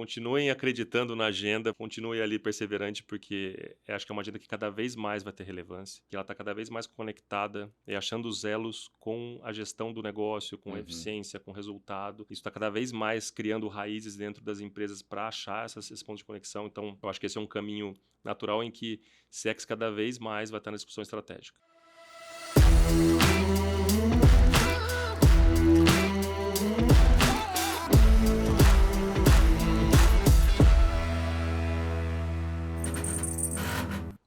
continuem acreditando na agenda, continuem ali perseverante, porque eu acho que é uma agenda que cada vez mais vai ter relevância, que ela está cada vez mais conectada e achando os elos com a gestão do negócio, com a Uhum. eficiência, com o resultado. Isso está cada vez mais criando raízes dentro das empresas para achar esses pontos de conexão. Então, eu acho que esse é um caminho natural em que CX cada vez mais vai estar na discussão estratégica.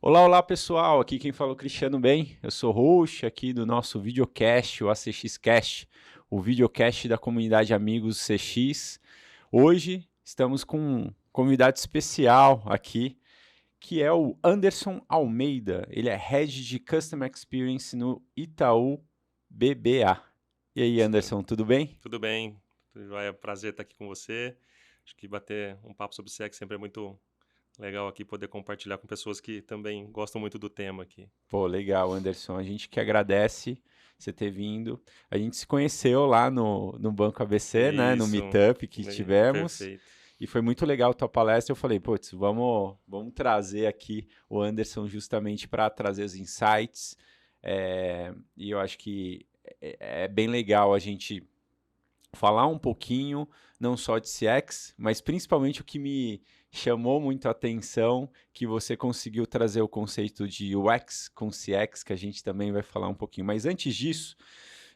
Olá, olá pessoal, aqui quem fala é o Cristiano Bem, eu sou host aqui do nosso videocast, o ACXcast, o videocast da comunidade Amigos CX. Hoje estamos com um convidado especial aqui, que é o Anderson Almeida, ele é Head de Customer Experience no Itaú BBA. E aí, Sim. Anderson, tudo bem? Tudo bem, é um prazer estar aqui com você. Acho que bater um papo sobre CX sempre é muito legal aqui, poder compartilhar com pessoas que também gostam muito do tema aqui. Pô, legal, Anderson. A gente que agradece você ter vindo. A gente se conheceu lá no Banco ABC, né? No Isso, meetup que tivemos. perfeito. E foi muito legal a tua palestra. Eu falei, putz, vamos trazer aqui o Anderson justamente para trazer os insights. E eu acho que é bem legal a gente falar um pouquinho, não só de CX, mas principalmente o que me chamou muito a atenção, que você conseguiu trazer o conceito de UX com CX, que a gente também vai falar um pouquinho. Mas antes disso,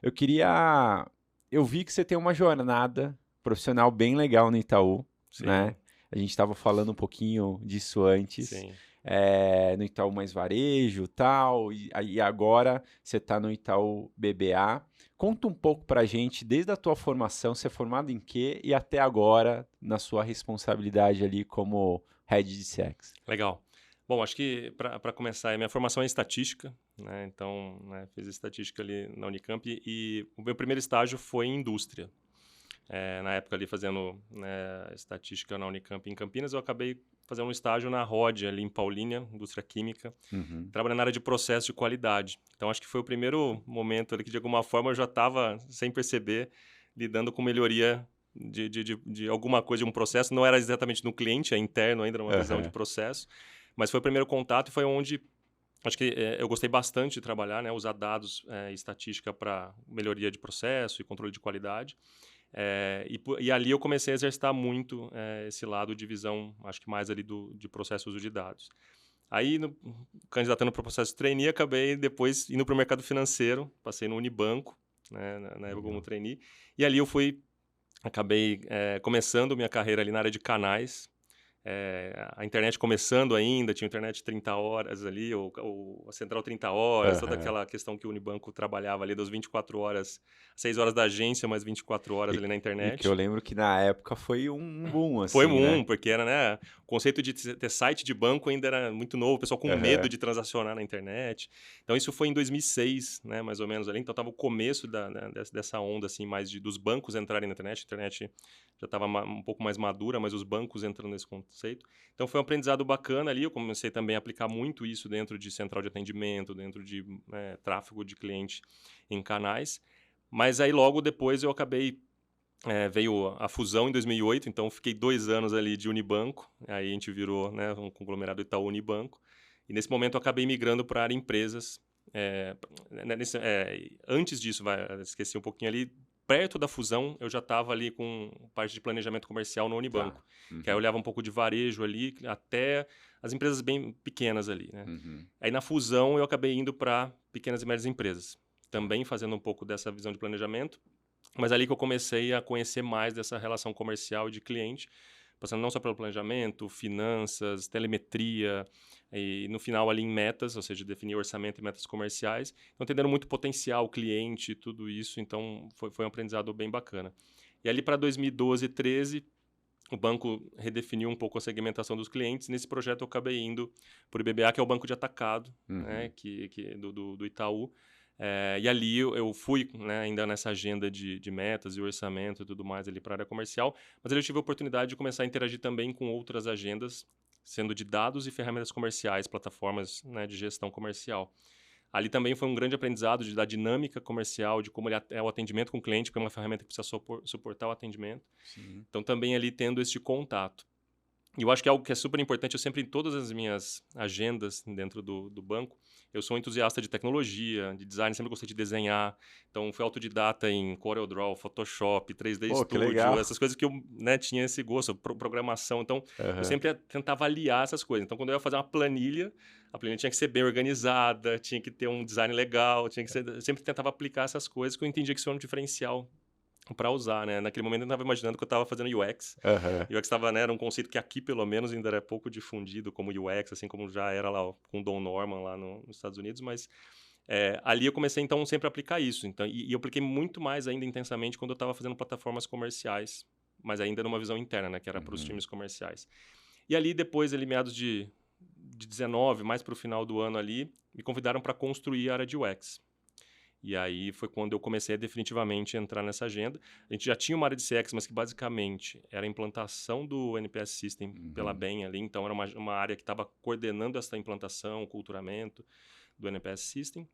eu vi que você tem uma jornada profissional bem legal no Itaú, né? Sim, A gente estava falando um pouquinho disso antes. sim. No Itaú Mais Varejo, tal, e agora você está no Itaú BBA. Conta um pouco para a gente, desde a tua formação, você é formado em quê e até agora, na sua responsabilidade ali como Head de CX. Legal. Bom, acho que para começar, a minha formação é em estatística, né? Então, né, fiz estatística ali na Unicamp e o meu primeiro estágio foi em indústria. Na época ali fazendo, né, estatística na Unicamp em Campinas, eu acabei fazendo um estágio na ROD ali em Paulínia, indústria química, Uhum. trabalhando na área de processo de qualidade. Então, acho que foi o primeiro momento ali que, de alguma forma, eu já estava, sem perceber, lidando com melhoria de alguma coisa, de um processo. Não era exatamente no cliente, é interno ainda, era uma visão de Aham. processo, mas foi o primeiro contato e foi onde acho que eu gostei bastante de trabalhar, né, usar dados e estatística para melhoria de processo e controle de qualidade. E ali eu comecei a exercitar muito esse lado de visão, acho que mais ali de processo uso de dados. Aí, candidatando para o processo de trainee, acabei depois indo para o mercado financeiro, passei no Unibanco, né, na época como Legal. trainee, e ali acabei começando minha carreira ali na área de canais, a internet começando ainda, tinha internet 30 horas ali, ou a central 30 horas, toda Aham. aquela questão que o Unibanco trabalhava ali das 24 horas, 6 horas da agência, mais 24 horas E, ali na e que eu internet. lembro que na época foi um boom, Foi assim, né? um, porque era, né, o conceito de ter site de banco ainda era muito novo, o pessoal com medo Aham. de transacionar na internet. Então isso foi em 2006, né, mais ou menos ali. Então estava o começo dessa onda, assim, mais dos bancos entrarem na internet. A internet já estava um pouco mais madura, mas os bancos entrando nesse conceito. Então foi um aprendizado bacana ali. Eu comecei também a aplicar muito isso dentro de central de atendimento, dentro de tráfego de cliente em canais. Mas aí logo depois eu acabei veio a fusão em 2008, então fiquei 2 anos ali de Unibanco, aí a gente virou, né, um conglomerado Itaú Unibanco, e nesse momento eu acabei migrando para a área empresas. Antes disso, esqueci um pouquinho ali, perto da fusão eu já estava ali com parte de planejamento comercial no Tá. Unibanco, que aí eu Uhum. olhava um pouco de varejo ali, até as empresas bem pequenas ali, né. Uhum. Aí na fusão eu acabei indo para pequenas e médias empresas, Tá. também fazendo um pouco dessa visão de planejamento, mas ali que eu comecei a conhecer mais dessa relação comercial e de cliente, passando não só pelo planejamento, finanças, telemetria, e no final ali em metas, ou seja, definir orçamento e metas comerciais. Então, entendendo muito potencial, cliente, tudo isso. Então, foi um aprendizado bem bacana. E ali para 2012, 13, o banco redefiniu um pouco a segmentação dos clientes. Nesse projeto, eu acabei indo para o BBA, que é o banco de atacado, né, Uhum. do Itaú. E ali eu fui, né, ainda nessa agenda de metas e orçamento e tudo mais ali para a área comercial, mas ali eu tive a oportunidade de começar a interagir também com outras agendas, sendo de dados e ferramentas comerciais, plataformas, né, de gestão comercial. Ali também foi um grande aprendizado da dinâmica comercial, de como é o atendimento com o cliente, porque é uma ferramenta que precisa suportar o atendimento. Sim. Então, também ali tendo este contato. E eu acho que é algo que é super importante, eu sempre, em todas as minhas agendas dentro do banco, eu sou um entusiasta de tecnologia, de design, sempre gostei de desenhar. Então, fui autodidata em CorelDRAW, Photoshop, 3D Pô, que Studio, legal. essas coisas que eu, né, tinha esse gosto, programação. Então, eu Aham. sempre tentava aliar essas coisas. Então, quando eu ia fazer uma planilha, a planilha tinha que ser bem organizada, tinha que ter um design legal, tinha que ser... Eu sempre tentava aplicar essas coisas, que eu entendia que isso era um diferencial para usar, né? Naquele momento eu estava imaginando que eu estava fazendo UX. Aham. UX estava, né, era um conceito que aqui, pelo menos, ainda era pouco difundido como UX, assim como já era lá com o Don Norman lá nos Estados Unidos, mas ali eu comecei, então, sempre a aplicar isso. Então, e eu apliquei muito mais ainda intensamente quando eu estava fazendo plataformas comerciais, mas ainda numa visão interna, né, que era para os Uhum. times comerciais. E ali, depois, ali, meados de 19, mais para o final do ano ali, me convidaram para construir a área de UX. E aí foi quando eu comecei a definitivamente entrar nessa agenda. A gente já tinha uma área de CX, mas que basicamente era a implantação do NPS System pela Uhum. BEM ali. Então era uma área que estava coordenando essa implantação, o culturamento do NPS System.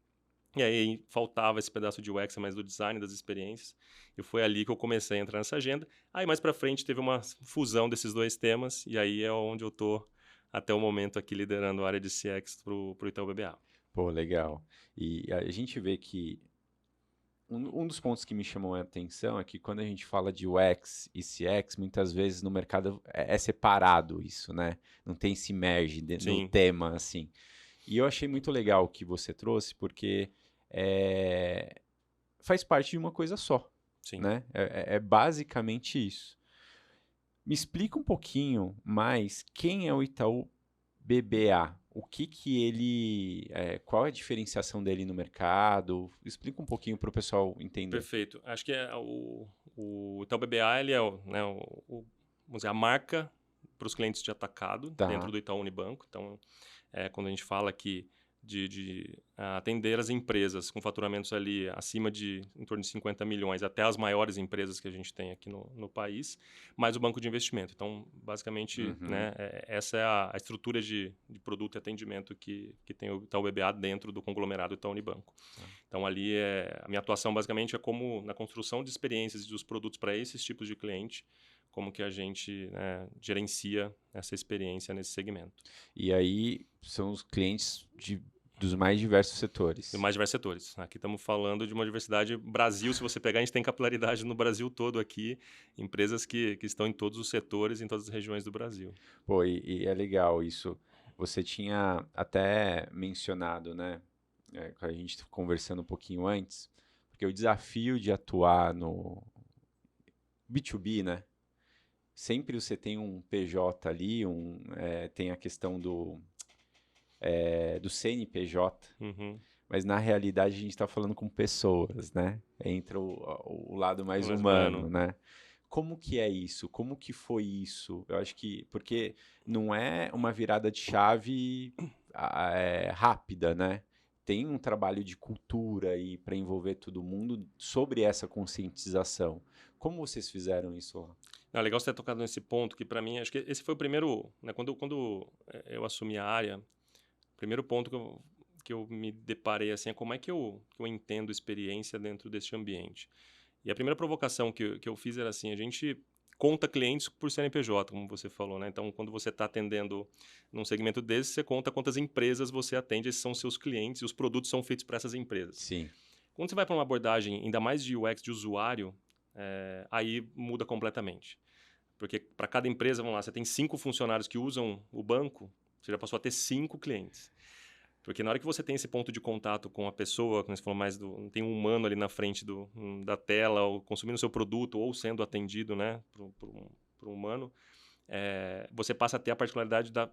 E aí faltava esse pedaço de UX, mais do design das experiências. E foi ali que eu comecei a entrar nessa agenda. Aí mais para frente teve uma fusão desses dois temas. E aí é onde eu tô até o momento aqui liderando a área de CX pro Itaú BBA. Pô, legal. E a gente vê que um dos pontos que me chamou a atenção é que quando a gente fala de UX e CX, muitas vezes no mercado é separado isso, né? Não tem se merge no Sim, tema, assim. E eu achei muito legal o que você trouxe, porque é, faz parte de uma coisa só, sim. né? É basicamente isso. Me explica um pouquinho mais quem é o Itaú BBA. O que que ele, qual é a diferenciação dele no mercado? Explica um pouquinho para o pessoal entender. Perfeito. Acho que o Itaú BBA, ele é né, vamos dizer, a marca para os clientes de atacado dentro Tá. do Itaú Unibanco. Então, quando a gente fala aqui de atender as empresas com faturamentos ali acima de em torno de 50 milhões, até as maiores empresas que a gente tem aqui no país, mais o banco de investimento. Então, basicamente, Uhum. né, essa é a estrutura de produto e atendimento que tem o Itaú BBA dentro do conglomerado Itaú Unibanco. Tá. Então, ali, a minha atuação basicamente é como na construção de experiências e dos produtos para esses tipos de cliente, como que a gente, né, gerencia essa experiência nesse segmento. E aí são os clientes dos mais diversos Em setores. mais diversos setores. Aqui estamos falando de uma diversidade. Brasil, se você pegar, a gente tem capilaridade no Brasil todo aqui, empresas que estão em todos os setores, em todas as regiões do Brasil. Pô, e é legal isso. Você tinha até mencionado, né? Com a gente conversando um pouquinho antes, porque o desafio de atuar no B2B, né? Sempre você tem um PJ ali, tem a questão do CNPJ, Uhum. mas na realidade a gente está falando com pessoas, né? Entra o lado mais Mais humano, humano. né? Como que é isso? Como que foi isso? Eu acho que, porque não é uma virada de chave rápida, né? Tem um trabalho de cultura aí para envolver todo mundo sobre essa conscientização. Como vocês fizeram isso lá? Não, é legal você ter tocado nesse ponto, que para mim, acho que esse foi o primeiro, né, quando eu assumi a área, o primeiro ponto que eu me deparei assim é como é que eu entendo experiência dentro deste ambiente. E a primeira provocação que eu fiz era assim, a gente conta clientes por CNPJ, como você falou, né? Então, quando você está atendendo num segmento desse, você conta quantas empresas você atende, esses são seus clientes e os produtos são feitos para essas empresas. Sim, Quando você vai para uma abordagem ainda mais de UX de usuário, aí muda completamente. Porque para cada empresa, vamos lá, você tem 5 funcionários que usam o banco, você já passou a ter 5 clientes. Porque na hora que você tem esse ponto de contato com a pessoa, como você falou mais tem um humano ali na frente da tela, ou consumindo o seu produto, ou sendo atendido, né, por um humano, você passa a ter a particularidade da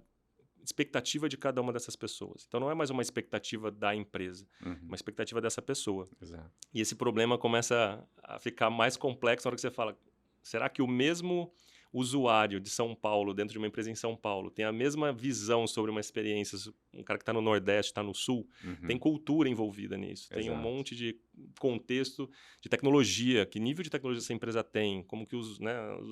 expectativa de cada uma dessas pessoas. Então não é mais uma expectativa da empresa, uhum, uma expectativa dessa pessoa. exato. E esse problema começa a ficar mais complexo na hora que você fala, será que o mesmo usuário de São Paulo, dentro de uma empresa em São Paulo, tem a mesma visão sobre uma experiência, um cara que está no Nordeste, está no Sul, tem Uhum, cultura envolvida nisso, tem um exato. monte de contexto de tecnologia, que nível de tecnologia essa empresa tem, como que os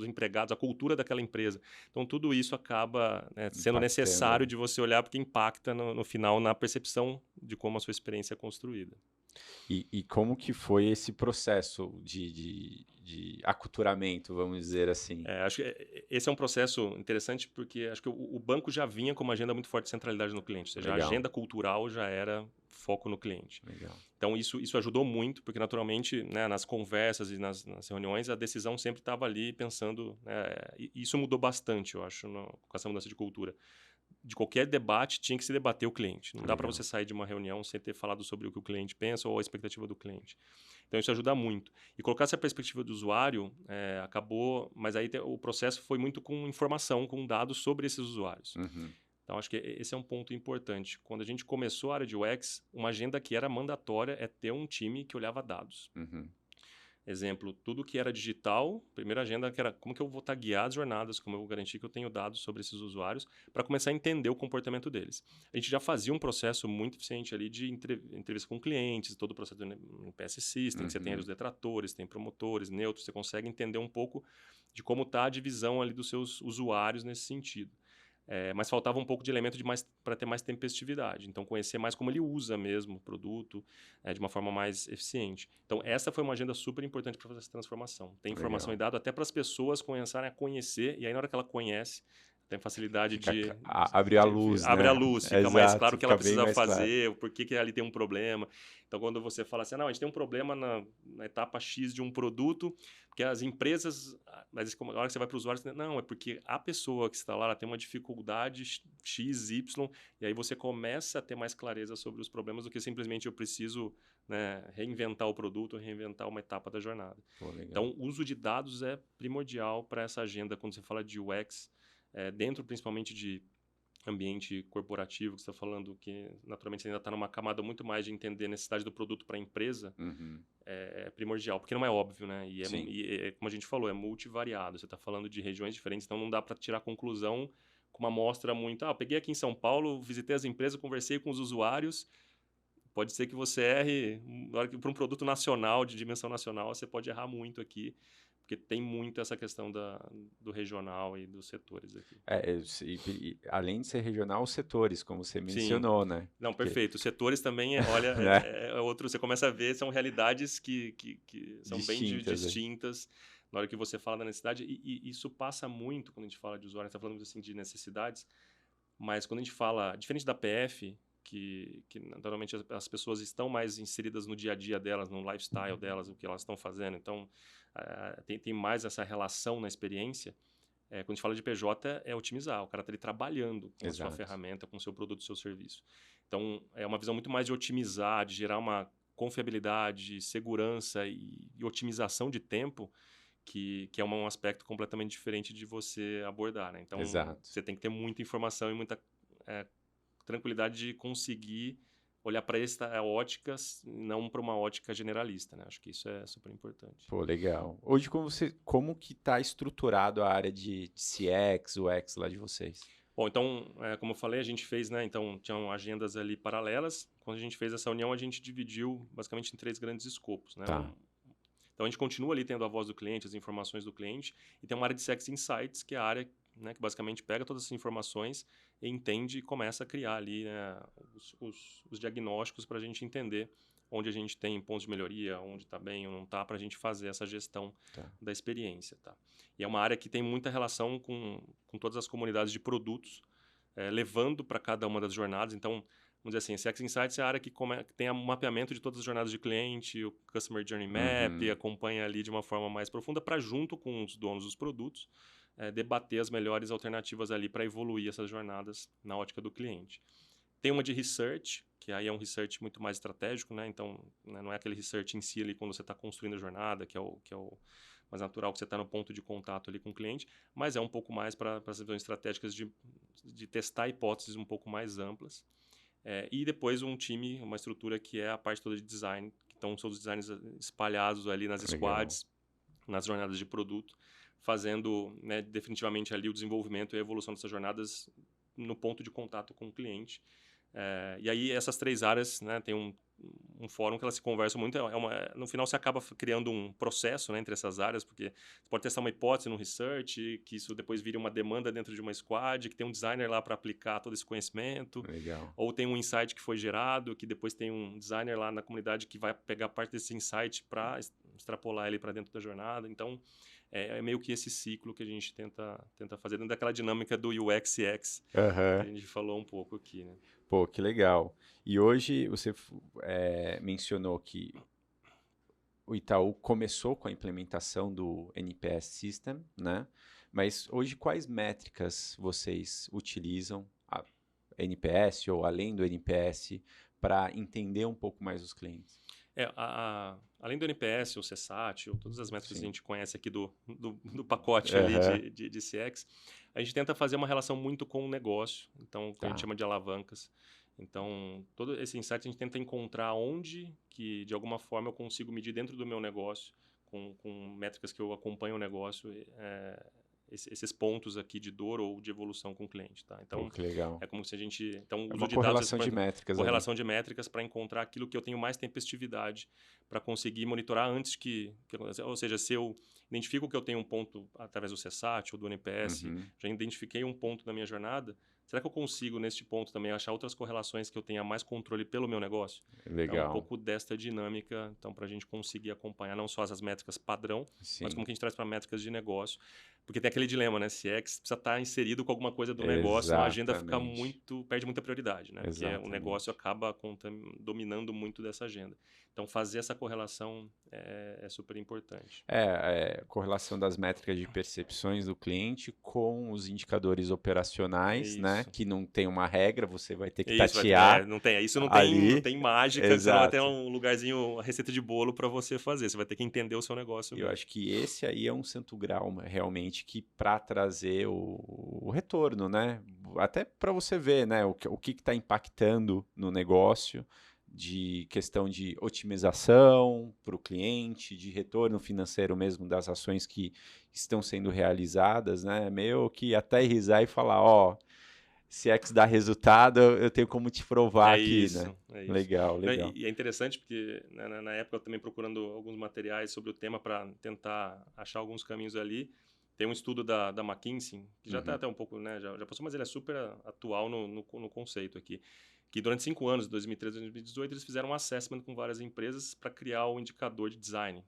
empregados, a cultura daquela empresa. Então, tudo isso acaba, né, sendo necessário Impactando. de você olhar, porque impacta no final na percepção de como a sua experiência é construída. E como que foi esse processo de aculturamento, vamos dizer assim? Acho que esse é um processo interessante porque acho que o banco já vinha com uma agenda muito forte de centralidade no cliente, ou seja, a Legal, agenda cultural já era foco no cliente. legal. Então, isso ajudou muito, porque naturalmente, né, nas conversas e nas reuniões, a decisão sempre estava ali pensando, né, e isso mudou bastante, eu acho, com essa mudança de cultura. De qualquer debate, tinha que se debater o cliente. Não dá para Legal. você sair de uma reunião sem ter falado sobre o que o cliente pensa ou a expectativa do cliente. Então, isso ajuda muito. E colocar essa perspectiva do usuário acabou, mas aí o processo foi muito com informação, com dados sobre esses usuários. Uhum, Então, acho que esse é um ponto importante. Quando a gente começou a área de UX, uma agenda que era mandatória é ter um time que olhava dados. uhum. Exemplo, tudo que era digital, primeira agenda que era como que eu vou taguear as jornadas, como eu vou garantir que eu tenho dados sobre esses usuários, para começar a entender o comportamento deles. A gente já fazia um processo muito eficiente ali de entrevista com clientes, todo o processo do NPS System, que você tem ali os detratores, tem promotores, neutros, você consegue entender um pouco de como está a divisão ali dos seus usuários nesse sentido. Mas faltava um pouco de elemento para ter mais tempestividade. Então, conhecer mais como ele usa mesmo o produto de uma forma mais eficiente. Então, essa foi uma agenda super importante para fazer essa transformação. Tem informação Legal. e dado até para as pessoas começarem a conhecer, e aí na hora que ela conhece, tem facilidade Abre a luz, abre a né? luz, fica mais Exato, claro o que ela fica bem precisa mais claro. fazer, por que ali tem um problema. Então, quando você fala assim, não, a gente tem um problema na etapa X de um produto, porque as empresas, mas na hora que você vai para o usuário, você, não, é porque a pessoa que está lá ela tem uma dificuldade X, Y, e aí você começa a ter mais clareza sobre os problemas do que simplesmente eu preciso, né, reinventar o produto, reinventar uma etapa da jornada. Pô, legal. Então, o uso de dados é primordial para essa agenda quando você fala de UX, dentro principalmente de ambiente corporativo, que você está falando que naturalmente você ainda está numa camada muito mais de entender a necessidade do produto para a empresa, Uhum. é primordial, porque não é óbvio, né? Sim. Como a gente falou, é multivariado. Você está falando de regiões diferentes, então não dá para tirar conclusão com uma amostra muito... eu peguei aqui em São Paulo, visitei as empresas, conversei com os usuários, pode ser que você erre, na hora que para um produto nacional, de dimensão nacional, você pode errar muito aqui, porque tem muito essa questão do regional e dos setores aqui. Além de ser regional, os setores, como você Sim. mencionou, né? Não, Porque, perfeito. Os setores também, olha, né? é outro. Você começa a ver, são realidades que são bem Distintas, distintas na hora que você fala da necessidade. E isso passa muito quando a gente fala de usuário, a gente está falando assim, de necessidades, mas quando a gente fala, diferente da PF, que naturalmente as pessoas estão mais inseridas no dia a dia delas, no lifestyle delas, o que elas estão fazendo, então tem mais essa relação na experiência. Quando a gente fala de PJ, é otimizar. O cara está ali trabalhando com a sua Exato. ferramenta, com o seu produto, o seu serviço. Então, é uma visão muito mais de otimizar, de gerar uma confiabilidade, segurança e otimização de tempo, que é um aspecto completamente diferente de você abordar, né? Então, Exato. você tem que ter muita informação e muita tranquilidade de conseguir olhar para esta ótica, não para uma ótica generalista, né? Acho que isso é super importante. Pô, legal. Hoje, como que está estruturado a área de CX, UX lá de vocês? Bom, então, como eu falei, a gente fez, né? Então, tinham agendas ali paralelas. Quando a gente fez essa união, a gente dividiu basicamente em 3 grandes escopos, né? Tá. Então, a gente continua ali tendo a voz do cliente, as informações do cliente, e tem uma área de CX Insights, que é a área, né, que basicamente pega todas essas informações e entende e começa a criar ali, né, os diagnósticos para a gente entender onde a gente tem pontos de melhoria, onde está bem ou não está, para a gente fazer essa gestão da experiência. Tá? E é uma área que tem muita relação com todas as comunidades de produtos, levando para cada uma das jornadas. Então, vamos dizer assim, CX Insights é a área que tem o mapeamento de todas as jornadas de cliente, o Customer Journey Map, e acompanha ali de uma forma mais profunda para, junto com os donos dos produtos, debater as melhores alternativas ali para evoluir essas jornadas na ótica do cliente. Tem uma de research, que aí é um research muito mais estratégico, né? Então, né, não é aquele research em si ali quando você está construindo a jornada, que é o mais natural, que você está no ponto de contato ali com o cliente, mas é um pouco mais para as visões estratégicas de testar hipóteses um pouco mais amplas. E depois um time, uma estrutura que é a parte toda de design, então são os designers espalhados ali nas squads, nas jornadas de produto, fazendo, né, definitivamente ali o desenvolvimento e a evolução dessas jornadas no ponto de contato com o cliente. E aí essas 3 áreas, né, tem um fórum que elas se conversam muito. No final, você acaba criando um processo, né, entre essas áreas, porque você pode testar uma hipótese no research, que isso depois vira uma demanda dentro de uma squad, que tem um designer lá para aplicar todo esse conhecimento. Legal. Ou tem um insight que foi gerado, que depois tem um designer lá na comunidade que vai pegar parte desse insight para extrapolar ele para dentro da jornada. Então, é meio que esse ciclo que a gente tenta fazer dentro daquela dinâmica do UX/CX que a gente falou um pouco aqui, né? Pô, que legal. E hoje você mencionou que o Itaú começou com a implementação do NPS System, né? Mas hoje quais métricas vocês utilizam, a NPS ou além do NPS, para entender um pouco mais os clientes? Além do NPS, o CSAT, ou todas as métricas que a Sim. gente conhece aqui do pacote ali de CX, a gente tenta fazer uma relação muito com o negócio, então, que a gente chama de alavancas. Então, todo esse insight a gente tenta encontrar onde que, de alguma forma, eu consigo medir dentro do meu negócio, com métricas que eu acompanho o negócio, esses pontos aqui de dor ou de evolução com o cliente, tá? Então, Pô, que legal. é como se a gente... Então, É uso uma de correlação dados, de métricas ali. correlação de métricas para encontrar aquilo que eu tenho mais tempestividade para conseguir monitorar antes que aconteça. Ou seja, se eu identifico que eu tenho um ponto através do CSAT ou do NPS, já identifiquei um ponto da minha jornada, será que eu consigo, neste ponto, também achar outras correlações que eu tenha mais controle pelo meu negócio? Legal. É um pouco desta dinâmica, então, para a gente conseguir acompanhar não só as métricas padrão, mas como que a gente traz para métricas de negócio. Porque tem aquele dilema, né? CX precisa estar inserido com alguma coisa do negócio, senão a agenda perde muita prioridade, né? Porque o negócio acaba dominando muito dessa agenda. Então, fazer essa correlação é super importante. Correlação das métricas de percepções do cliente com os indicadores operacionais, né? Que não tem uma regra, você vai ter que tatear. Não tem mágica, Exato. você não vai ter um lugarzinho, a receita de bolo para você fazer. Você vai ter que entender o seu negócio mesmo. Eu acho que esse aí é um santo grau, realmente, que para trazer o retorno, né? Até para você ver, né? O que está impactando no negócio, de questão de otimização para o cliente, de retorno financeiro mesmo das ações que estão sendo realizadas, né? Meio que até risar e falar, ó, CX dá resultado, eu tenho como te provar aqui, né? É isso. Legal. E é interessante porque na época eu também procurando alguns materiais sobre o tema para tentar achar alguns caminhos ali. Tem um estudo da McKinsey, que já está até um pouco, né, já passou, mas ele é super atual no conceito aqui. Que durante 5 anos, 2013 a 2018, eles fizeram um assessment com várias empresas para criar o indicador de design.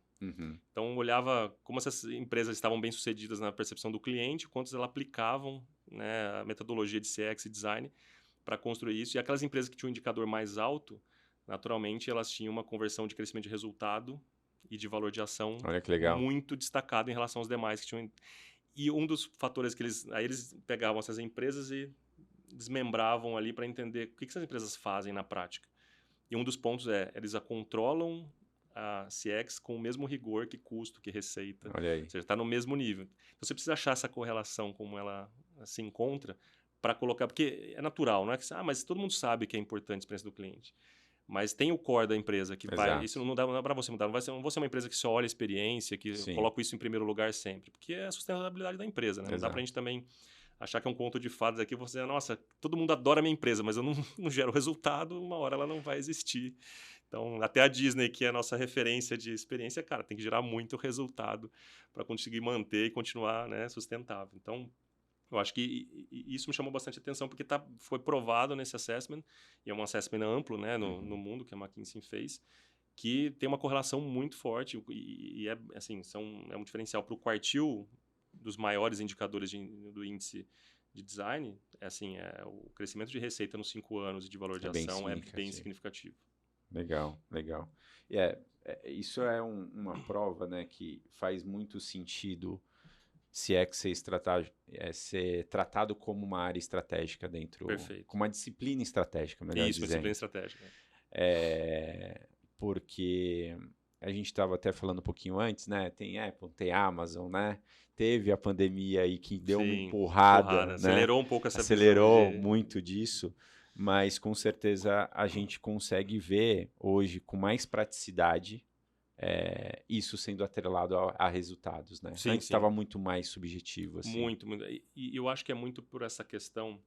Então, olhava como essas empresas estavam bem-sucedidas na percepção do cliente, quantos elas aplicavam, né, a metodologia de CX e design para construir isso. E aquelas empresas que tinham um indicador mais alto, naturalmente, elas tinham uma conversão de crescimento de resultado e de valor de ação muito destacado em relação aos demais que tinham. E um dos fatores que eles pegavam essas empresas e desmembravam ali para entender o que essas empresas fazem na prática. E um dos pontos eles a controlam a CX com o mesmo rigor que custo, que receita. Olha aí. Ou seja, está no mesmo nível. Então, você precisa achar essa correlação, como ela se encontra, para colocar... Porque é natural, não é que... mas todo mundo sabe que é importante a experiência do cliente. Mas tem o core da empresa que vai... Isso não dá para você mudar. Não vou ser uma empresa que só olha a experiência, que coloca isso em primeiro lugar sempre. Porque é a sustentabilidade da empresa, né? Não dá para a gente também achar que é um conto de fadas aqui, você, nossa, todo mundo adora a minha empresa, mas eu não gero resultado, uma hora ela não vai existir. Então, até a Disney, que é a nossa referência de experiência, cara, tem que gerar muito resultado para conseguir manter e continuar, né, sustentável. Então, eu acho que isso me chamou bastante atenção, porque foi provado nesse assessment, e é um assessment amplo, né, no mundo, que a McKinsey fez, que tem uma correlação muito forte, e é um diferencial para o quartil dos maiores indicadores do índice de design, o crescimento de receita nos 5 anos e de valor de ação é bem significativo. Legal. Isso é uma prova, né, que faz muito sentido CX ser tratado como uma área estratégica dentro... Perfeito. Como uma disciplina estratégica, melhor dizendo. Isso, uma disciplina estratégica. Porque a gente estava até falando um pouquinho antes, né? Tem Apple, tem Amazon, né? Teve a pandemia aí que deu uma empurrada, né? Acelerou um pouco essa Acelerou muito disso, mas com certeza a gente consegue ver hoje com mais praticidade isso sendo atrelado a resultados, né? Antes estava muito mais subjetivo, assim. Muito. E eu acho que é muito por essa questão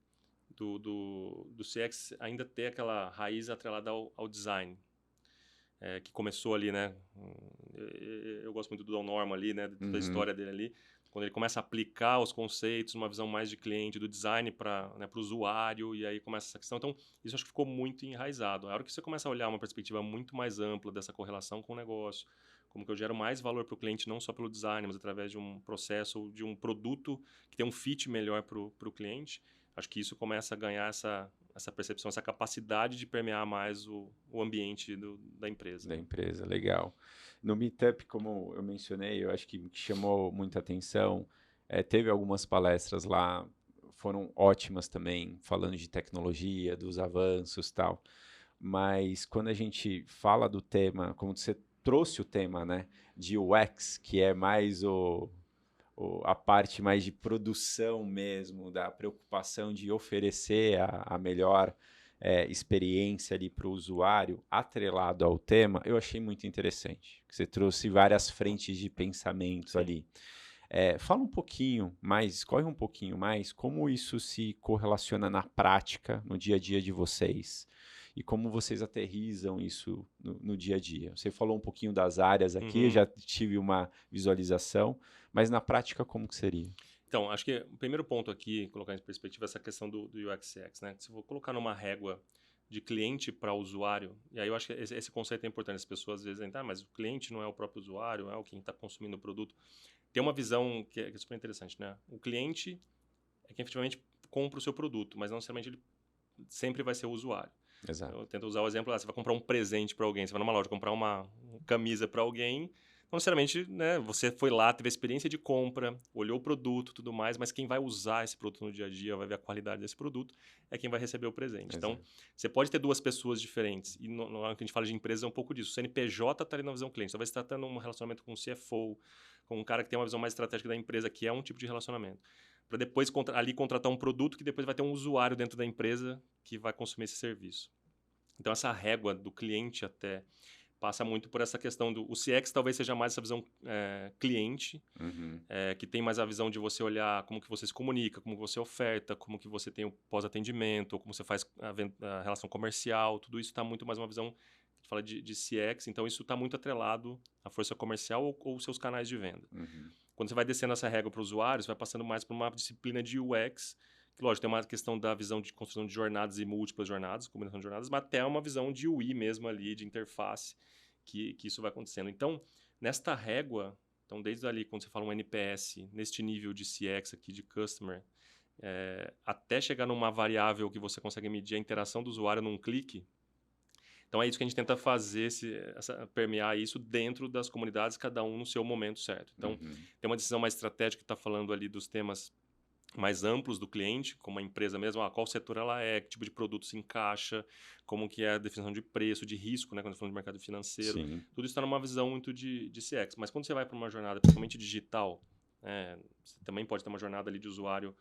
do CX ainda ter aquela raiz atrelada ao design. que começou ali, né? Eu gosto muito do Don Norman ali, né? Da história dele ali. Quando ele começa a aplicar os conceitos, uma visão mais de cliente, do design para o usuário, e aí começa essa questão. Então, isso acho que ficou muito enraizado. A hora que você começa a olhar uma perspectiva muito mais ampla dessa correlação com o negócio, como que eu gero mais valor para o cliente, não só pelo design, mas através de um processo ou de um produto que tem um fit melhor para o cliente, acho que isso começa a ganhar essa percepção, essa capacidade de permear mais o ambiente da empresa. Da empresa, legal. No Meetup, como eu mencionei, eu acho que chamou muita atenção. Teve algumas palestras lá, foram ótimas também, falando de tecnologia, dos avanços e tal. Mas quando a gente fala do tema, como você trouxe o tema, né, de UX, que é mais a parte mais de produção mesmo, da preocupação de oferecer a melhor experiência ali para o usuário, atrelado ao tema, eu achei muito interessante. Você trouxe várias frentes de pensamento Sim. ali. Fala um pouquinho mais, escolhe um pouquinho mais, como isso se correlaciona na prática, no dia a dia de vocês, e como vocês aterrizam isso no dia a dia. Você falou um pouquinho das áreas aqui, eu já tive uma visualização, mas na prática como que seria? Então, acho que o primeiro ponto aqui, colocar em perspectiva, é essa questão do UX/CX, né? Se eu vou colocar numa régua de cliente para usuário, e aí eu acho que esse conceito é importante. As pessoas às vezes dizem, mas o cliente não é o próprio usuário, é o quem está consumindo o produto. Tem uma visão que é super interessante, né? O cliente é quem efetivamente compra o seu produto, mas não necessariamente ele sempre vai ser o usuário. Exato. Eu tento usar o exemplo, você vai comprar um presente para alguém, você vai numa loja comprar uma camisa para alguém, não necessariamente, né, você foi lá, teve a experiência de compra, olhou o produto, tudo mais, mas quem vai usar esse produto no dia a dia, vai ver a qualidade desse produto, é quem vai receber o presente. Exato. Então, você pode ter duas pessoas diferentes, e no que a gente fala de empresa é um pouco disso. O CNPJ está ali na visão cliente, talvez você está tendo um relacionamento com o CFO, com um cara que tem uma visão mais estratégica da empresa, que é um tipo de relacionamento. Para depois ali contratar um produto que depois vai ter um usuário dentro da empresa que vai consumir esse serviço. Então, essa régua do cliente até passa muito por essa questão do... O CX talvez seja mais essa visão cliente, que tem mais a visão de você olhar como que você se comunica, como que você oferta, como que você tem o pós-atendimento, como você faz a relação comercial, tudo isso está muito mais uma visão que a gente fala de CX, então isso está muito atrelado à força comercial ou seus canais de venda. Quando você vai descendo essa régua para o usuário, você vai passando mais para uma disciplina de UX, que, lógico, tem uma questão da visão de construção de jornadas e múltiplas jornadas, combinação de jornadas, mas até uma visão de UI mesmo ali, de interface, que isso vai acontecendo. Então, nesta régua, então desde ali, quando você fala um NPS, neste nível de CX aqui, de Customer, até chegar numa variável que você consegue medir a interação do usuário num clique, então é isso que a gente tenta fazer, permear isso dentro das comunidades, cada um no seu momento certo. Então, tem uma decisão mais estratégica que está falando ali dos temas mais amplos do cliente, como a empresa mesmo, qual setor ela é, que tipo de produto se encaixa, como que é a definição de preço, de risco, né, quando falamos de mercado financeiro. Sim. Tudo isso está numa visão muito de CX. Mas quando você vai para uma jornada principalmente digital, você também pode ter uma jornada ali de usuário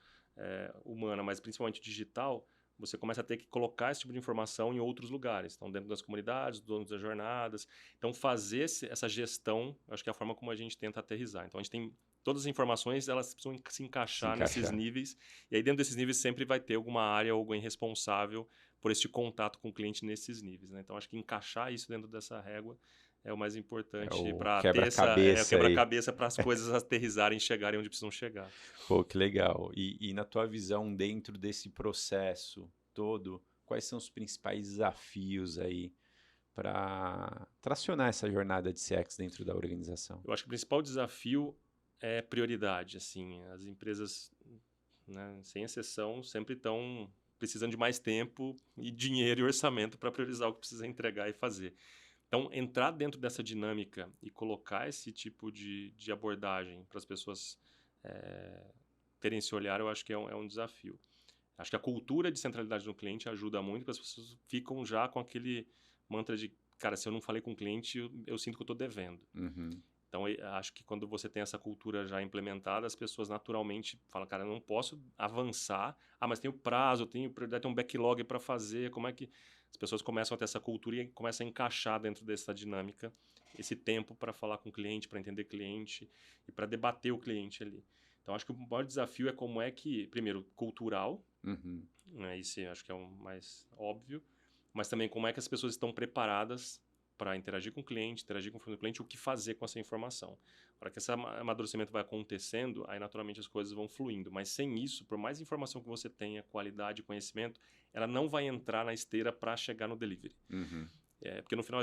humana, mas principalmente digital, você começa a ter que colocar esse tipo de informação em outros lugares. Então, dentro das comunidades, donos das jornadas. Então, fazer essa gestão, acho que é a forma como a gente tenta aterrizar. Então, a gente tem todas as informações, elas precisam se encaixar nesses níveis. E aí, dentro desses níveis, sempre vai ter alguma área ou alguém responsável por este contato com o cliente nesses níveis. Né? Então, acho que encaixar isso dentro dessa régua é o mais importante para ter esse quebra-cabeça para as coisas aterrizarem e chegarem onde precisam chegar. Pô, que legal. E na tua visão, dentro desse processo todo, quais são os principais desafios aí para tracionar essa jornada de CX dentro da organização? Eu acho que o principal desafio é prioridade. Assim, as empresas, né, sem exceção, sempre estão precisando de mais tempo e dinheiro e orçamento para priorizar o que precisa entregar e fazer. Então, entrar dentro dessa dinâmica e colocar esse tipo de abordagem para as pessoas terem esse olhar, eu acho que é um desafio. Acho que a cultura de centralidade no cliente ajuda muito, porque as pessoas ficam já com aquele mantra de, cara, se eu não falei com o cliente, eu sinto que eu estou devendo. Então, acho que quando você tem essa cultura já implementada, as pessoas naturalmente falam, cara, eu não posso avançar. Mas tem o prazo, tenho prioridade, tem um backlog para fazer. Como é que... As pessoas começam a ter essa cultura e começam a encaixar dentro dessa dinâmica esse tempo para falar com o cliente, para entender o cliente e para debater o cliente ali. Então, acho que o maior desafio é como é que, primeiro, cultural, né, isso acho que é o mais óbvio, mas também como é que as pessoas estão preparadas para interagir com o cliente, interagir com o fornecedor do cliente, o que fazer com essa informação. A hora que esse amadurecimento vai acontecendo, aí naturalmente as coisas vão fluindo. Mas sem isso, por mais informação que você tenha, qualidade e conhecimento, ela não vai entrar na esteira para chegar no delivery. Uhum. Porque no final,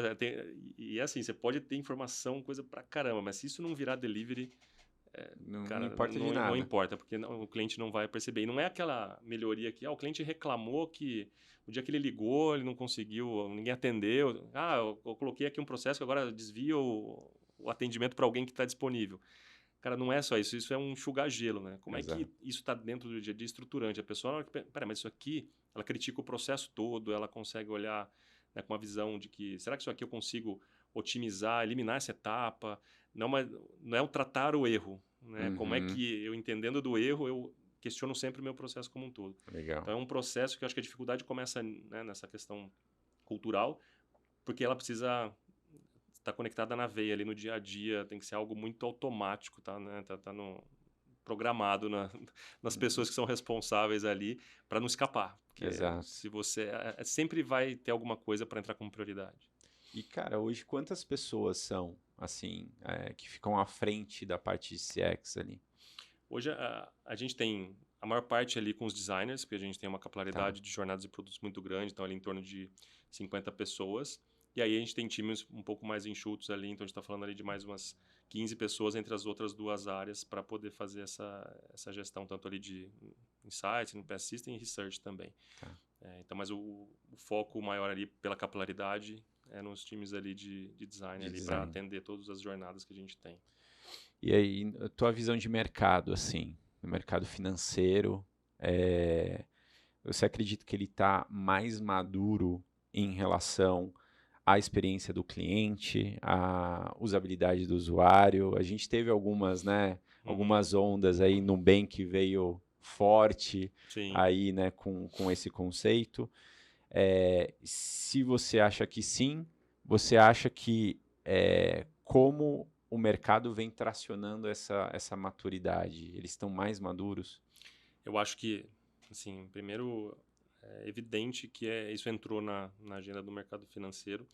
e é assim, você pode ter informação, coisa pra caramba, mas se isso não virar delivery, Não, cara, não importa de não nada. importa, porque o cliente não vai perceber. E não é aquela melhoria que o cliente reclamou que o dia que ele ligou, ele não conseguiu, ninguém atendeu. Eu coloquei aqui um processo que agora desvia o atendimento para alguém que está disponível. Cara, não é só isso, isso é um enxugar-gelo, né? Como Exato. é que isso está dentro do dia a dia estruturante? A pessoa, na hora que, pera, mas isso aqui, ela critica o processo todo, ela consegue olhar, né, com uma visão de que, será que isso aqui eu consigo otimizar, eliminar essa etapa? Não é o tratar o erro, né? Como é Uhum. que eu, entendendo do erro, eu questiono sempre o meu processo como um todo. Legal. Então é um processo que eu acho que a dificuldade começa, né, nessa questão cultural, porque ela precisa estar conectada na veia ali no dia a dia, tem que ser algo muito automático, tá, né? Tá programado nas pessoas que são responsáveis ali para não escapar, porque Exato. se você sempre vai ter alguma coisa para entrar como prioridade. E, cara, hoje quantas pessoas são, assim, que ficam à frente da parte de CX ali? Hoje a gente tem a maior parte ali com os designers, porque a gente tem uma capilaridade de jornadas e produtos muito grande, então ali em torno de 50 pessoas. E aí a gente tem times um pouco mais enxutos ali, então a gente está falando ali de mais umas 15 pessoas entre as outras duas áreas para poder fazer essa gestão, tanto ali de insights, no PS System e research também. Tá. Então, mas o foco maior ali pela capilaridade é nos times ali de design, ali para atender todas as jornadas que a gente tem. E aí, a tua visão de mercado, assim, no mercado financeiro, você acredita que ele está mais maduro em relação à experiência do cliente, à usabilidade do usuário? A gente teve algumas, né, algumas ondas aí, Nubank veio forte Sim. aí, né, com esse conceito. Se você acha que sim, você acha que como o mercado vem tracionando essa maturidade? Eles estão mais maduros? Eu acho que, assim, primeiro, é evidente que isso entrou na agenda do mercado financeiro.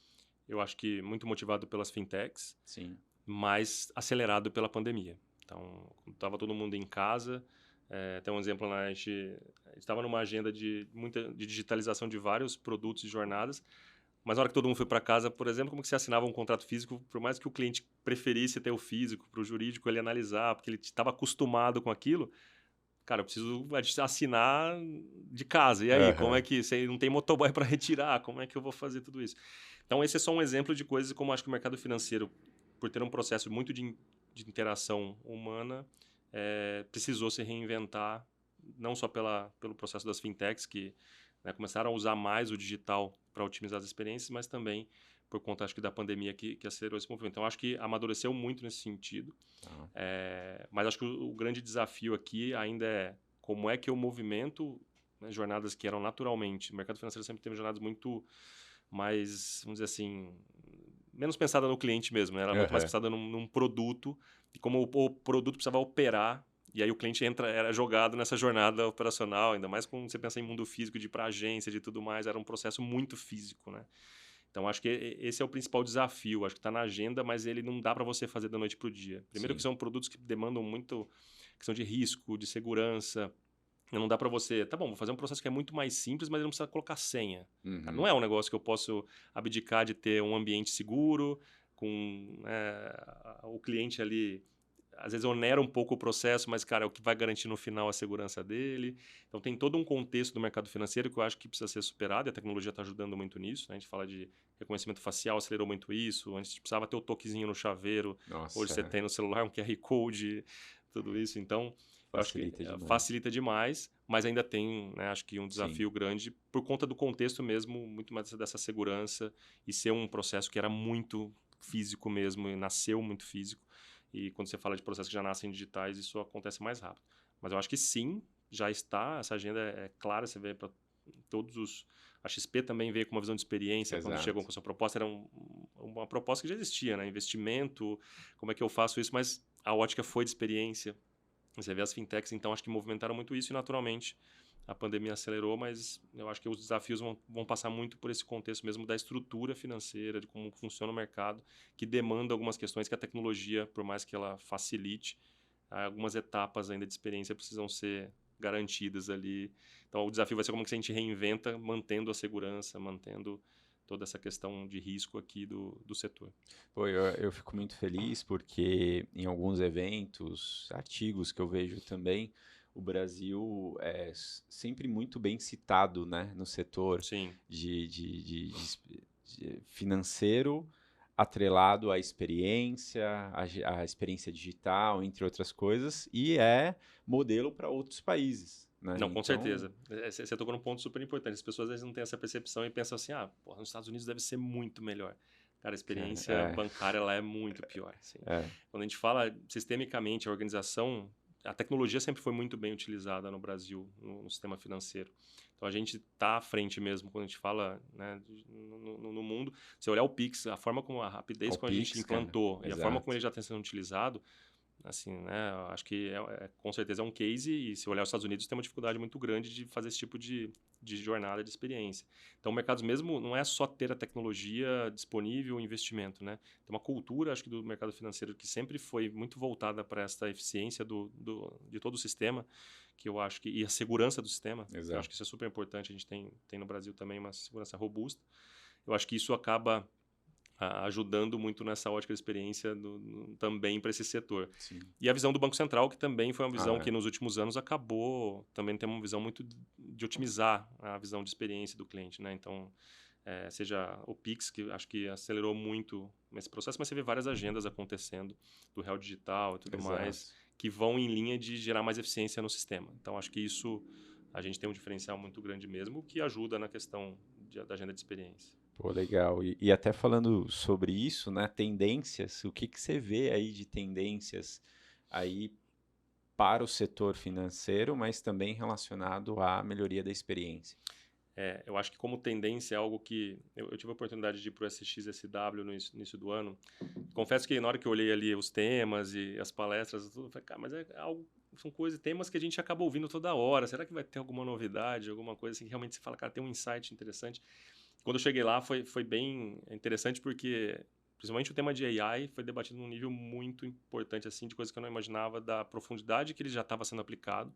Eu acho que muito motivado pelas fintechs, Sim. mas acelerado pela pandemia. Então, estava todo mundo em casa. Tem um exemplo, né? A gente estava numa agenda de digitalização de vários produtos e jornadas, mas na hora que todo mundo foi para casa, por exemplo, como que você assinava um contrato físico, por mais que o cliente preferisse ter o físico, para o jurídico ele analisar, porque ele estava acostumado com aquilo. Cara, eu preciso assinar de casa. E aí, como é que você não tem motoboy para retirar? Como é que eu vou fazer tudo isso? Então, esse é só um exemplo de coisas como acho que o mercado financeiro, por ter um processo muito de interação humana, precisou se reinventar, não só pelo processo das fintechs, que, né, começaram a usar mais o digital para otimizar as experiências, mas também por conta, acho que, da pandemia que acelerou esse movimento. Então, acho que amadureceu muito nesse sentido. Mas acho que o grande desafio aqui ainda é como é que eu movimento, né, jornadas que eram naturalmente... O mercado financeiro sempre teve jornadas muito mais, vamos dizer assim, menos pensada no cliente mesmo, né? Era muito mais pensada num produto, e como o produto precisava operar, e aí o cliente era jogado nessa jornada operacional, ainda mais quando você pensa em mundo físico, de ir para agência, de tudo mais, era um processo muito físico, né? Então, acho que esse é o principal desafio. Acho que está na agenda, mas ele não dá para você fazer da noite para o dia. Primeiro que são produtos que demandam muito questão de risco, de segurança. Não dá para você... Tá bom, vou fazer um processo que é muito mais simples, mas ele não precisa colocar senha. Cara, não é um negócio que eu posso abdicar de ter um ambiente seguro, com o cliente ali... Às vezes onera um pouco o processo, mas, cara, é o que vai garantir no final a segurança dele. Então, tem todo um contexto do mercado financeiro que eu acho que precisa ser superado, e a tecnologia está ajudando muito nisso, né? A gente fala de reconhecimento facial, acelerou muito isso. Antes, a gente precisava ter o toquezinho no chaveiro. Nossa, Hoje, você tem no celular um QR Code, tudo isso. Então, eu acho que facilita demais, mas ainda tem, né, acho que um desafio grande por conta do contexto mesmo, muito mais dessa segurança e ser um processo que era muito físico mesmo, e nasceu muito físico. E quando você fala de processos que já nascem digitais, isso acontece mais rápido. Mas eu acho que sim, já está, essa agenda é clara, você vê para todos os... A XP também veio com uma visão de experiência. Quando chegou com a sua proposta, era uma proposta que já existia, né? Investimento, como é que eu faço isso, mas a ótica foi de experiência. Você vê as fintechs, então, acho que movimentaram muito isso e, naturalmente, a pandemia acelerou, mas eu acho que os desafios vão passar muito por esse contexto mesmo da estrutura financeira, de como funciona o mercado, que demanda algumas questões que a tecnologia, por mais que ela facilite, algumas etapas ainda de experiência precisam ser garantidas ali. Então, o desafio vai ser como que a gente reinventa, mantendo a segurança, mantendo toda essa questão de risco aqui do setor. Pô, eu fico muito feliz porque em alguns eventos, artigos que eu vejo também, o Brasil é sempre muito bem citado, né, no setor Sim, de financeiro atrelado à experiência, à experiência digital, entre outras coisas, e é modelo para outros países, né? não, com Então, certeza. Você tocou num ponto super importante. As pessoas às vezes não têm essa percepção e pensam assim, porra, nos Estados Unidos deve ser muito melhor. Cara, a cara, experiência bancária lá é muito pior. Assim. é, Quando a gente fala sistemicamente, a organização, a tecnologia sempre foi muito bem utilizada no Brasil, no sistema financeiro. Então a gente está à frente mesmo quando a gente fala, né, no mundo. Se olhar o Pix, a forma como a rapidez ao como a gente Pix, cara, implantou e a forma como exato. ele já está sendo utilizado, assim, né, eu acho que com certeza é um case e se olhar os Estados Unidos tem uma dificuldade muito grande de fazer esse tipo de jornada de experiência. Então, o mercado mesmo não é só ter a tecnologia disponível, o investimento, né? Tem uma cultura, acho que do mercado financeiro que sempre foi muito voltada para essa eficiência de todo o sistema, que eu acho que e a segurança do sistema, que eu acho Exato. que isso é super importante. A gente tem no Brasil também uma segurança robusta. Eu acho que isso acaba ajudando muito nessa ótica de experiência também para esse setor. Sim. E a visão do Banco Central, que também foi uma visão Ah, que nos últimos anos acabou também tendo uma visão muito de otimizar a visão de experiência do cliente, né? Então, seja o Pix, que acho que acelerou muito nesse processo, mas você vê várias agendas acontecendo do Real Digital e tudo mais, exato. que vão em linha de gerar mais eficiência no sistema. Então, acho que isso a gente tem um diferencial muito grande mesmo, que ajuda na questão da agenda de experiência. Pô, legal. E até falando sobre isso, né, tendências, o que que você vê aí de tendências aí para o setor financeiro, mas também relacionado à melhoria da experiência? Eu acho que como tendência é algo que... Eu tive a oportunidade de ir para o SXSW no início do ano. Confesso que na hora que eu olhei ali os temas e as palestras, eu falei, cara, mas é algo, são coisas, temas que a gente acaba ouvindo toda hora. Será que vai ter alguma novidade, alguma coisa assim que realmente você fala, cara, tem um insight interessante? Quando eu cheguei lá foi bem interessante porque... Principalmente o tema de AI foi debatido num nível muito importante, assim, de coisas que eu não imaginava da profundidade que ele já estava sendo aplicado.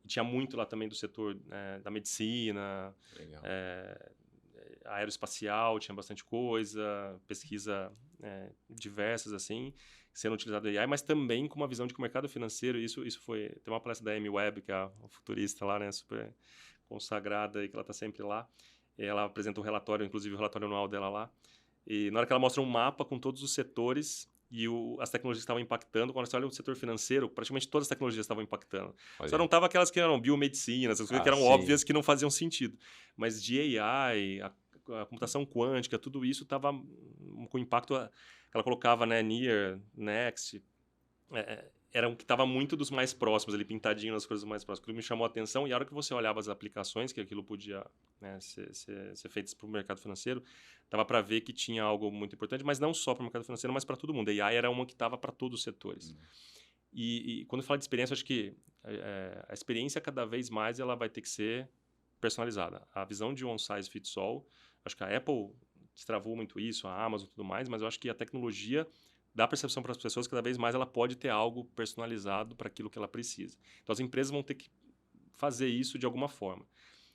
E tinha muito lá também do setor da medicina, Legal. é, aeroespacial, tinha bastante coisa, pesquisa diversas, assim, sendo utilizado AI, mas também com uma visão de que o mercado financeiro, isso foi... Tem uma palestra da Amy Webb, que é a futurista lá, né, super consagrada e que ela está sempre lá. E ela apresenta um relatório, inclusive o relatório anual dela lá. E na hora que ela mostra um mapa com todos os setores e as tecnologias que estavam impactando, quando você olha o setor financeiro, praticamente todas as tecnologias estavam impactando. Só não Olha. estavam aquelas que eram biomedicina, essas coisas que Ah, eram sim. óbvias que não faziam sentido. Mas de AI, a computação quântica, tudo isso estava com impacto que ela colocava, né, near, next, era um que estava muito dos mais próximos, ali pintadinho nas coisas mais próximas. Aquilo me chamou a atenção e a hora que você olhava as aplicações que aquilo podia, né, ser feito para o mercado financeiro, dava para ver que tinha algo muito importante, mas não só para o mercado financeiro, mas para todo mundo. A AI era uma que estava para todos os setores. E quando eu falo de experiência, acho que a experiência cada vez mais ela vai ter que ser personalizada. A visão de one size fits all, acho que a Apple destravou muito isso, a Amazon e tudo mais, mas eu acho que a tecnologia dá percepção para as pessoas que cada vez mais ela pode ter algo personalizado para aquilo que ela precisa. Então as empresas vão ter que fazer isso de alguma forma.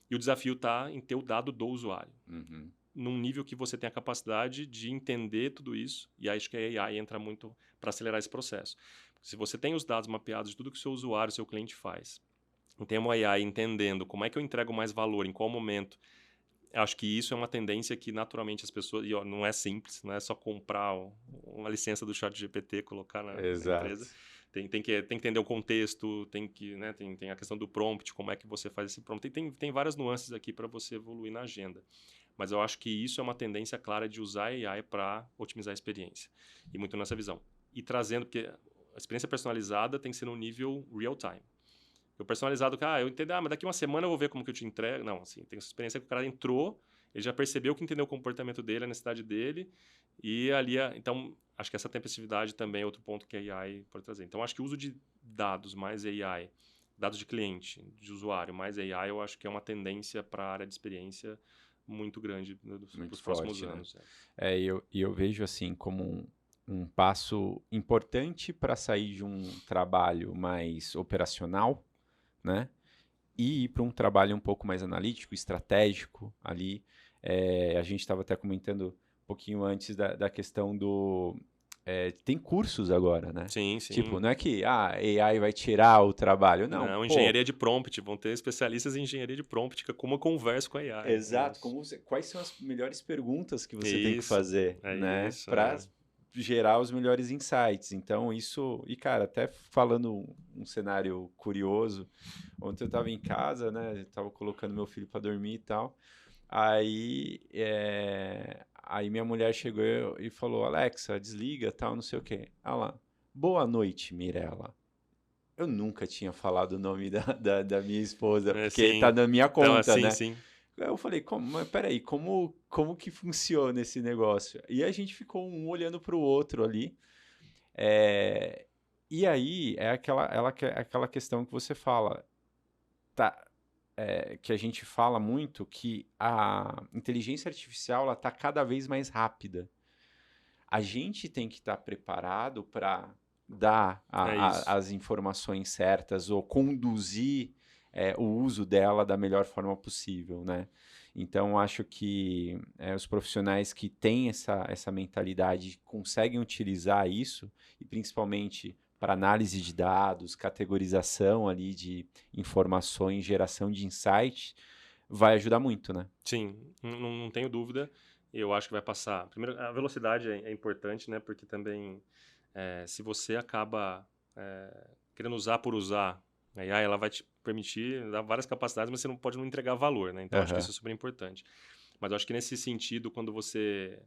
E o desafio está em ter o dado do usuário. Uhum. Num nível que você tem a capacidade de entender tudo isso, e acho que a AI entra muito para acelerar esse processo. Se você tem os dados mapeados de tudo que o seu usuário, seu cliente faz, e tem uma AI entendendo como é que eu entrego mais valor, em qual momento, eu acho que isso é uma tendência que naturalmente as pessoas... E ó, não é simples, não é só comprar uma licença do ChatGPT, colocar na Exato. empresa. Tem que entender o contexto, né, tem a questão do prompt, como é que você faz esse prompt. Tem várias nuances aqui para você evoluir na agenda. Mas eu acho que isso é uma tendência clara de usar a AI para otimizar a experiência. E muito nessa visão. E trazendo, porque a experiência personalizada tem que ser no nível real time. Eu personalizado, eu entendo, mas daqui uma semana eu vou ver como que eu te entrego. Não, assim, tem essa experiência que o cara entrou, ele já percebeu que entendeu o comportamento dele, a necessidade dele, e ali, então, acho que essa tempestividade também é outro ponto que a AI pode trazer. Então, acho que o uso de dados mais AI dados de cliente, de usuário, mais AI, eu acho que é uma tendência para a área de experiência muito grande Muito dos próximos forte, né? anos. E eu vejo assim como um passo importante para sair de um trabalho mais operacional, né? E ir para um trabalho um pouco mais analítico, estratégico ali. A gente estava até comentando um pouquinho antes da questão do. Tem cursos agora, né? Sim, Tipo, sim. não é que AI vai tirar o trabalho. Não, Não, pô, engenharia de prompt, vão ter especialistas em engenharia de prompt, que é como eu converso com a AI. É exato. isso. Quais são as melhores perguntas que você tem que Isso, fazer, é né? isso. Para gerar os melhores insights. Então, isso. E, cara, até falando um cenário curioso, ontem eu estava em casa, né? Eu tava colocando meu filho para dormir e tal. Aí minha mulher chegou e falou: Alexa, desliga, tal, não sei o quê. Ela, boa noite, Mirella. Eu nunca tinha falado o nome da minha esposa, É, porque tá sim. na minha Então, conta, assim, né? sim. Aí eu falei, mas peraí, como que funciona esse negócio? E a gente ficou um olhando pro outro ali. É, e aí é aquela questão que você fala, tá, que a gente fala muito que a inteligência artificial ela está cada vez mais rápida. A gente tem que estar preparado para dar É isso. as informações certas ou conduzir o uso dela da melhor forma possível, né? Então, acho que os profissionais que têm essa mentalidade conseguem utilizar isso, e principalmente para análise de dados, categorização ali de informações, geração de insights, vai ajudar muito, né? Sim, não tenho dúvida. Eu acho que vai passar. Primeiro, a velocidade é importante, né? Porque também, se você acaba querendo usar por usar, a AI ela vai te permitir dar várias capacidades, mas você não pode não entregar valor, né? Então, acho que Aham. isso é super importante. Mas eu acho que nesse sentido, quando você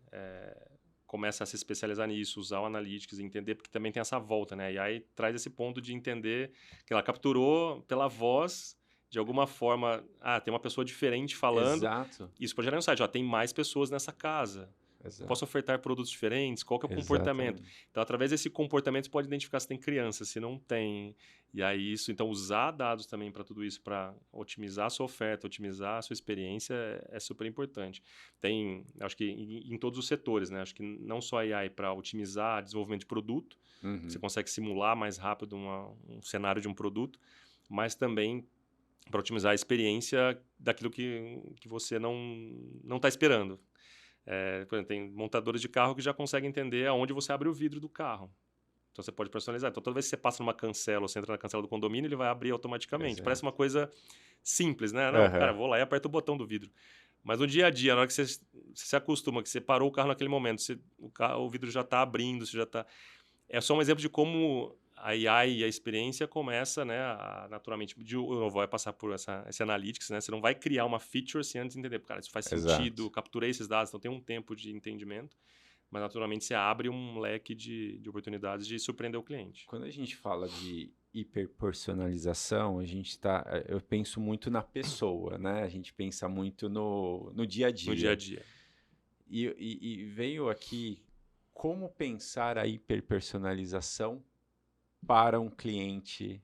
começa a se especializar nisso, usar o Analytics, entender, porque também tem essa volta, né? E aí traz esse ponto de entender que ela capturou pela voz, de alguma forma, tem uma pessoa diferente falando, Exato, isso pode gerar um insight, tem mais pessoas nessa casa. Eu posso exato, ofertar produtos diferentes? Qual que é o comportamento? exatamente. Então, através desse comportamento, você pode identificar se tem criança, se não tem. E aí, então, usar dados também para tudo isso, para otimizar a sua oferta, otimizar a sua experiência, é super importante. Tem, acho que em todos os setores, né? Acho que não só a AI para otimizar desenvolvimento de produto, que você Uhum. consegue simular mais rápido um cenário de um produto, mas também para otimizar a experiência daquilo que você não está esperando. Por exemplo, tem montadores de carro que já conseguem entender aonde você abre o vidro do carro. Então você pode personalizar. Então toda vez que você passa numa cancela ou você entra na cancela do condomínio, ele vai abrir automaticamente. Parece uma Exato. coisa simples, né? Não, cara, Aham. vou lá e aperto o botão do vidro. Mas no dia a dia, na hora que você se acostuma, que você parou o carro naquele momento, o vidro já está abrindo, você já está. É só um exemplo de como a AI e a experiência começa, né, naturalmente, de novo, vai passar por esse analytics, né? Você não vai criar uma feature sem antes entender, cara, isso faz sentido, Exato. capturei esses dados, então tem um tempo de entendimento, mas naturalmente você abre um leque de oportunidades de surpreender o cliente. Quando a gente fala de hiperpersonalização, eu penso muito na pessoa, né? A gente pensa muito no dia a No dia a dia. dia. E veio aqui como pensar a hiperpersonalização para um cliente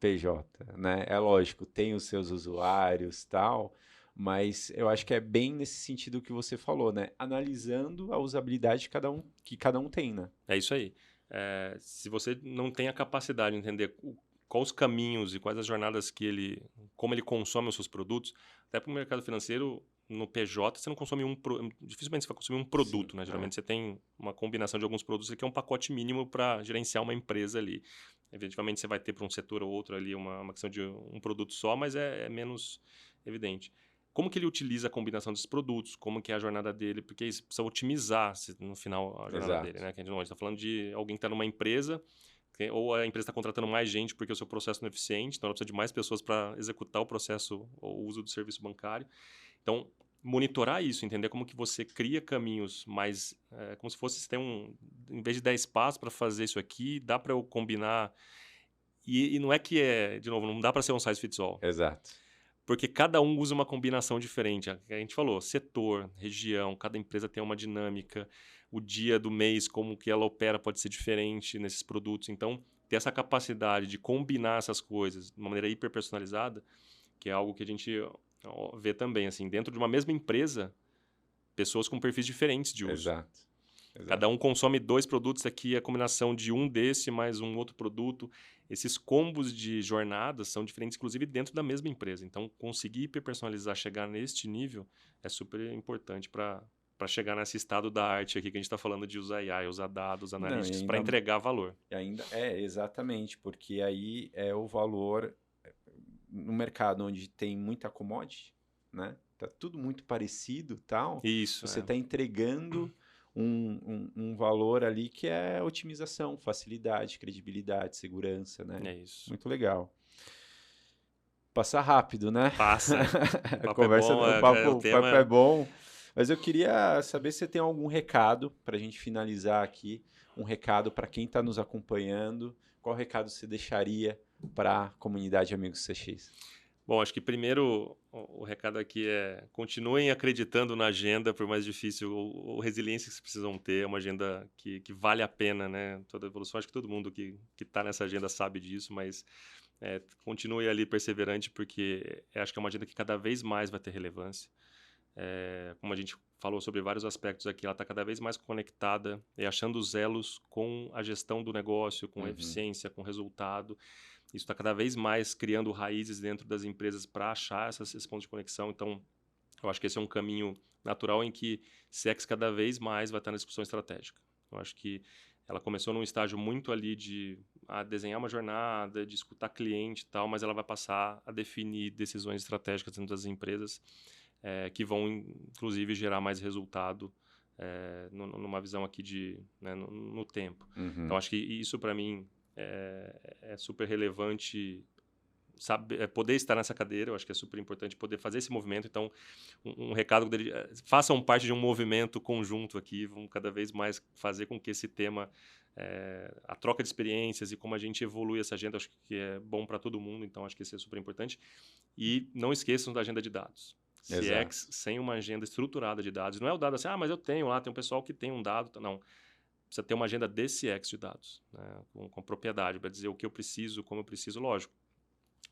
PJ, né? É lógico, tem os seus usuários, tal, mas eu acho que é bem nesse sentido que você falou, né? Analisando a usabilidade que cada um tem, né? É isso aí. Se você não tem a capacidade de entender quais os caminhos e quais as jornadas como ele consome os seus produtos, até para o mercado financeiro, no PJ, você não consome dificilmente você vai consumir um Sim, produto, né? Geralmente você tem uma combinação de alguns produtos que é um pacote mínimo para gerenciar uma empresa ali. Evidentemente você vai ter para um setor ou outro ali uma questão de um produto só, mas é menos evidente. Como que ele utiliza a combinação desses produtos? Como que é a jornada dele? Porque isso precisa otimizar no final a jornada dele, exato. né? Que a gente está falando de alguém que está numa empresa, ou a empresa está contratando mais gente porque o seu processo não é eficiente, então ela precisa de mais pessoas para executar o processo ou o uso do serviço bancário. Então, monitorar isso, entender como que você cria caminhos mais... como se fosse, você tem em vez de 10 passos para fazer isso aqui, dá para eu combinar... E não é que de novo, não dá para ser um size fits all. Exato. Porque cada um usa uma combinação diferente. A gente falou, setor, região, cada empresa tem uma dinâmica. O dia do mês, como que ela opera, pode ser diferente nesses produtos. Então, ter essa capacidade de combinar essas coisas de uma maneira hiper personalizada, que é algo que a gente vê também, assim, dentro de uma mesma empresa, pessoas com perfis diferentes de uso. Exato. Cada um consome 2 produtos aqui, a combinação de um desse mais um outro produto. Esses combos de jornadas são diferentes, inclusive, dentro da mesma empresa. Então, conseguir hiperpersonalizar, chegar neste nível, é super importante para chegar nesse estado da arte aqui que a gente está falando de usar AI, usar dados analíticos para entregar valor. E ainda exatamente, porque aí é o valor no mercado onde tem muita commodity, né? Tá tudo muito parecido, tal. Isso. Você está entregando um valor ali que é otimização, facilidade, credibilidade, segurança, né? É isso. Muito legal. Passa rápido, né? Passa. A conversa, é bom, o papo é bom. Mas eu queria saber se você tem algum recado para a gente finalizar aqui. Um recado para quem está nos acompanhando. Qual recado você deixaria para a comunidade Amigos CX? Bom, acho que primeiro o recado aqui é continuem acreditando na agenda, por mais difícil ou resiliência que vocês precisam ter, é uma agenda que vale a pena, né? Toda evolução, acho que todo mundo que está nessa agenda sabe disso, mas continue ali perseverante, porque acho que é uma agenda que cada vez mais vai ter relevância. Como a gente falou sobre vários aspectos aqui, ela está cada vez mais conectada e achando os elos com a gestão do negócio, com a eficiência, com o resultado. Isso está cada vez mais criando raízes dentro das empresas para achar esses pontos de conexão. Então, eu acho que esse é um caminho natural em que CX cada vez mais vai estar na discussão estratégica. Eu acho que ela começou num estágio muito ali de desenhar uma jornada, de escutar cliente e tal, mas ela vai passar a definir decisões estratégicas dentro das empresas que vão, inclusive, gerar mais resultado numa visão aqui no tempo. Então, acho que isso, para mim, é super relevante, sabe, poder estar nessa cadeira. Eu acho que é super importante poder fazer esse movimento. Então, um recado dele, façam parte de um movimento conjunto aqui, vão cada vez mais fazer com que esse tema, a troca de experiências e como a gente evolui essa agenda, acho que é bom para todo mundo. Então, acho que isso é super importante. E não esqueçam da agenda de dados. CX sem uma agenda estruturada de dados. Não é o dado assim, mas eu tenho lá, tem um pessoal que tem um dado. Não. Precisa ter uma agenda de CX de dados, né? com propriedade, para dizer o que eu preciso, como eu preciso, lógico.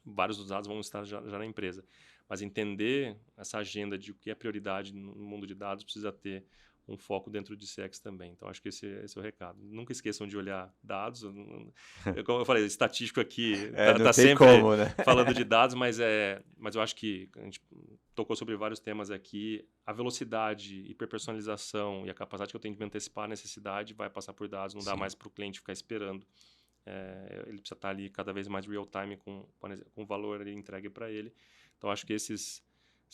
Vários dos dados vão estar já na empresa. Mas entender essa agenda de o que é prioridade no mundo de dados precisa ter um foco dentro de CX também. Então, acho que esse é o recado. Nunca esqueçam de olhar dados. Como eu falei, estatístico aqui está sempre como, né? falando de dados, mas eu acho que a gente tocou sobre vários temas aqui. A velocidade, hiperpersonalização e a capacidade que eu tenho de me antecipar a necessidade vai passar por dados. Não dá mais para o cliente ficar esperando. Ele precisa estar ali cada vez mais real-time com o valor ali entregue para ele. Então, acho que esses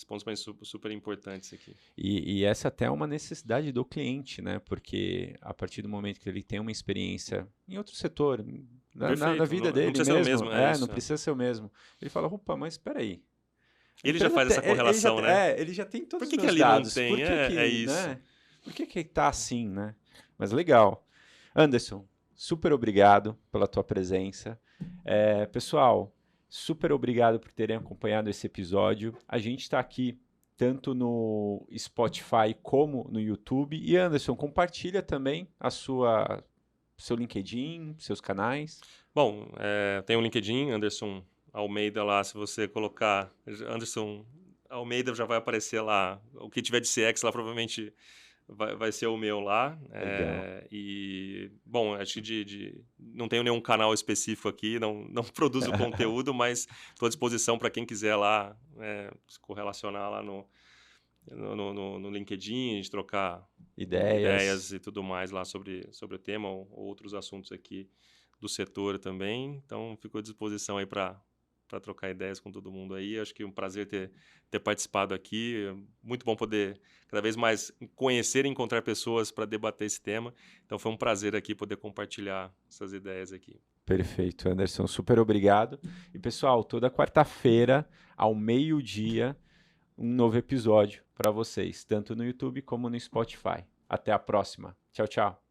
pontos são super importantes aqui. E essa até é uma necessidade do cliente, né? Porque a partir do momento que ele tem uma experiência em outro setor, na vida dele não precisa mesmo, ser o mesmo, não precisa ser o mesmo. Ele fala, opa, mas espera aí. Ele já faz essa correlação, né? Ele já tem todos os meus dados. Por que ali não tem? É isso. Né? Por que tá assim, né? Mas legal. Anderson, super obrigado pela tua presença. Pessoal, super obrigado por terem acompanhado esse episódio. A gente está aqui tanto no Spotify como no YouTube. E Anderson, compartilha também seu LinkedIn, seus canais. Bom, tem um LinkedIn, Anderson Almeida lá. Se você colocar Anderson Almeida, já vai aparecer lá. O que tiver de CX lá provavelmente vai ser o meu lá. E, bom, acho que não tenho nenhum canal específico aqui, não produzo conteúdo, mas estou à disposição para quem quiser lá se correlacionar lá no LinkedIn, a gente trocar ideias e tudo mais lá sobre o tema ou outros assuntos aqui do setor também. Então, fico à disposição aí para trocar ideias com todo mundo aí. Acho que é um prazer ter participado aqui. É muito bom poder cada vez mais conhecer e encontrar pessoas para debater esse tema. Então, foi um prazer aqui poder compartilhar essas ideias aqui. Perfeito, Anderson. Super obrigado. E, pessoal, toda quarta-feira, ao meio-dia, um novo episódio para vocês, tanto no YouTube como no Spotify. Até a próxima. Tchau, tchau.